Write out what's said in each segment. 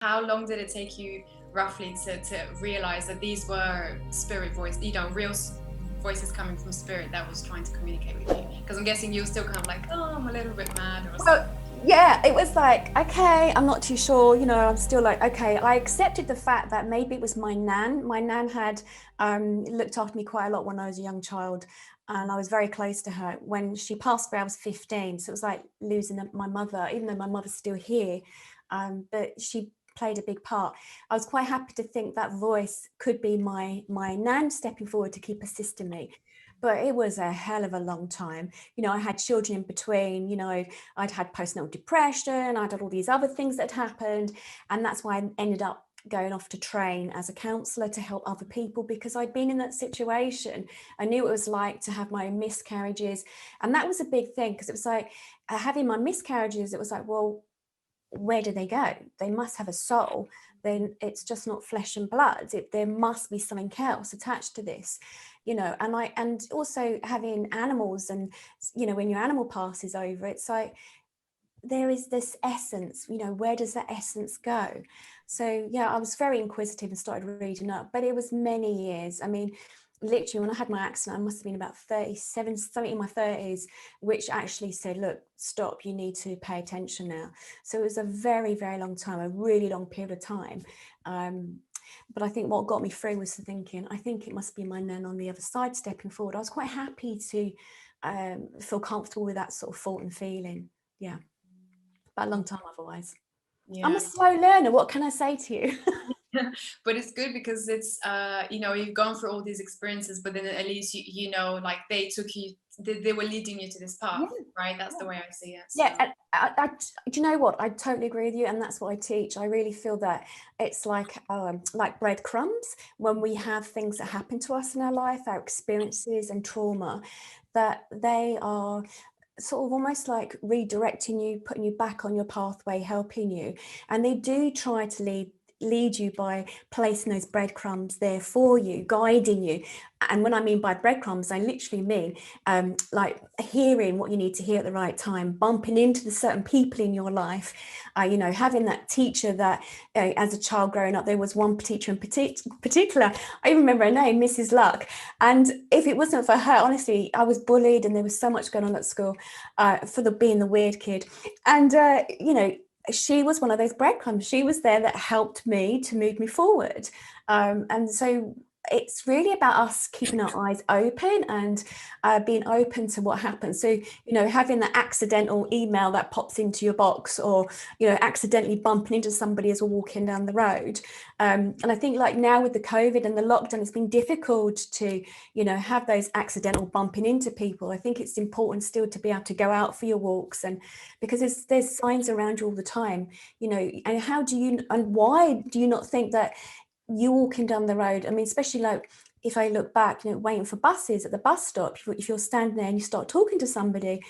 How long did it take you roughly to realize that these were spirit voice, real voices coming from spirit that was trying to communicate with you? Because I'm guessing you were still kind of like, oh, I'm a little bit mad or something. Well, yeah, it was like, okay, I'm not too sure. I'm still like, okay, I accepted the fact that maybe it was my nan. My nan had looked after me quite a lot when I was a young child, and I was very close to her. When she passed away, I was 15, so it was like losing my mother, even though my mother's still here. But she played a big part. I was quite happy to think that voice could be my nan stepping forward to keep assisting me. But it was a hell of a long time. I had children in between. I'd had postnatal depression, I'd had all these other things that happened. And that's why I ended up going off to train as a counsellor to help other people, because I'd been in that situation. I knew what it was like to have my own miscarriages. And that was a big thing, because it was like having my miscarriages, it was like, well, where do they go? They must have a soul. Then it's just not flesh and blood. There must be something else attached to this, and also having animals, and when your animal passes over, it's like there is this essence, where does that essence go? So yeah, I was very inquisitive and started reading up, but it was many years. I mean, literally when I had my accident, I must have been about 37, something in my 30s, which actually said, look, stop, you need to pay attention now. So it was a very, very long time, a really long period of time. But I think what got me through was thinking, I think it must be my nan on the other side stepping forward. I was quite happy to feel comfortable with that sort of thought and feeling. Yeah. But a long time otherwise. I'm a Yeah. slow learner. What can I say to you? But it's good because it's you've gone through all these experiences, but then at least like they took you, they were leading you to this Yeah, path, right? That's the way I see it. So yeah. And do you know what? I totally agree with you, and that's what I teach. I really feel that it's like breadcrumbs. When we have things that happen to us in our life, our experiences and trauma, that they are sort of almost like redirecting you, putting you back on your pathway, helping you. And they do try to lead you by placing those breadcrumbs there for you, guiding you. And when I mean by breadcrumbs, I literally mean like hearing what you need to hear at the right time, bumping into the certain people in your life, having that teacher that as a child growing up, there was one teacher in particular, I even remember her name, Mrs. Luck. And if it wasn't for her, honestly, I was bullied and there was so much going on at school for being the weird kid. And, she was one of those breadcrumbs. She was there that helped me to move me forward. And so it's really about us keeping our eyes open and being open to what happens. So, having that accidental email that pops into your box, or, accidentally bumping into somebody as we're walking down the road. And I think like now with the COVID and the lockdown, it's been difficult to, have those accidental bumping into people. I think it's important still to be able to go out for your walks, and because there's signs around you all the time, and how do you, and why do you not think that you walking down the road, I mean, especially like if I look back, waiting for buses at the bus stop, if you're standing there and you start talking to somebody,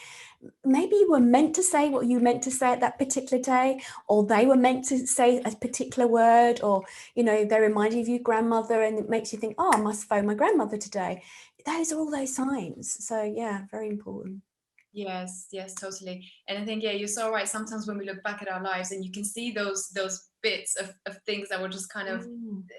maybe you were meant to say what you meant to say at that particular day, or they were meant to say a particular word, or, they remind you of your grandmother and it makes you think, oh, I must phone my grandmother today. Those are all those signs. So yeah, very important. yes, totally. And I think, yeah, you're so right. Sometimes when we look back at our lives and you can see those bits of things that were just kind of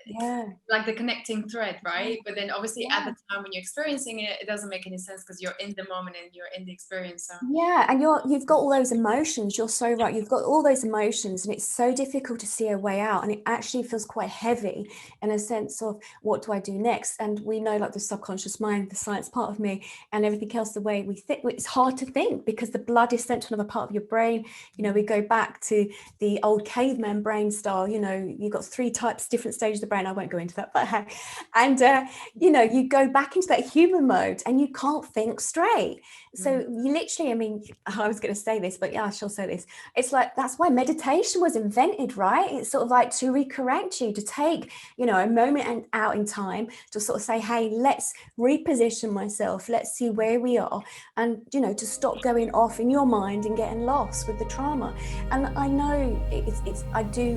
Yeah. like the connecting thread, right? But then obviously at Yeah. the time when you're experiencing it, it doesn't make any sense because you're in the moment and you're in the experience. So Yeah, and you've got all those emotions. You're so right. You've got all those emotions, and it's so difficult to see a way out. And it actually feels quite heavy in a sense of what do I do next? And we know, like the subconscious mind, the science part of me, and everything else, the way we think, it's hard to think because the blood is sent to another part of your brain. We go back to the old caveman brain style. You've got three types, different stages of the brain. I won't go into that, but and you go back into that human mode, and you can't think straight. So you literally, I mean, I was going to say this, but yeah, I shall say this. It's like, that's why meditation was invented, right? It's sort of like to recorrect you, to take, a moment out in time to sort of say, hey, let's reposition myself. Let's see where we are. And, to stop going off in your mind and getting lost with the trauma. And I know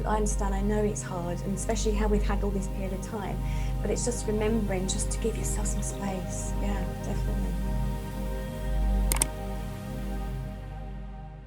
I understand. I know it's hard, and especially how we've had all this period of time, but it's just remembering just to give yourself some space. Yeah, definitely.